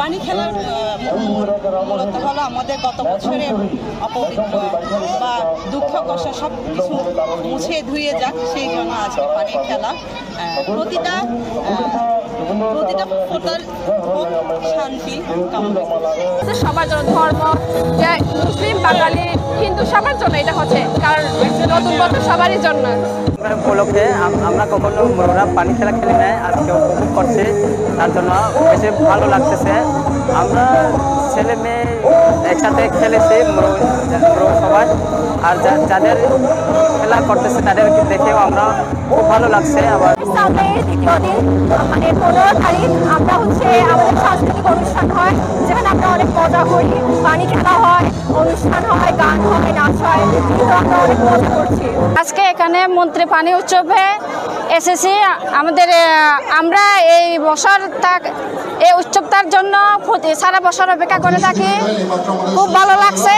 পানি খেলার মূলত হলো আমাদের গত বছরের অপবিত্র বা দুঃখ কষ্ট সব কিছু মুছে ধুয়ে যাক, সেই জন্য আজকে পানি খেলা। প্রতিটা ফোটার শান্তি কামনা। সবার জন্য ধর্ম, মুসলিম, বাঙালি, হিন্দু সবার জন্য এটা হচ্ছে, কারণ নতুন বছর সবারই জন্য। উপলক্ষে আমরা কখনো মোরা পানি খেলা খেলি নাই, আজকে উপভোগ করছি, তার জন্য বেশি ভালো লাগতেছে। আমরা ছেলে মেয়ে একসাথে খেলেছি সবাই, আর যাদের খেলা করতেছে তাদেরকে দেখেও আমরা খুব ভালো লাগছে। আবার দ্বিতীয় দিন মানে 15 তারিখ আমরা হচ্ছে আমাদের সাংস্কৃতিক অনুষ্ঠান হয়, যেখানে আমরা অনেক মজা করি, পানি খেলা হয়, অনুষ্ঠান হয়, গান হয়, নাচ হয়, কিন্তু আমরা অনেক মজা করছি। আজকে এখানে মন্ত্রী পানি উৎসবে এসেছি। আমরা এই উৎসবটার জন্য সারা বছর অপেক্ষা করে থাকি, খুব ভালো লাগছে।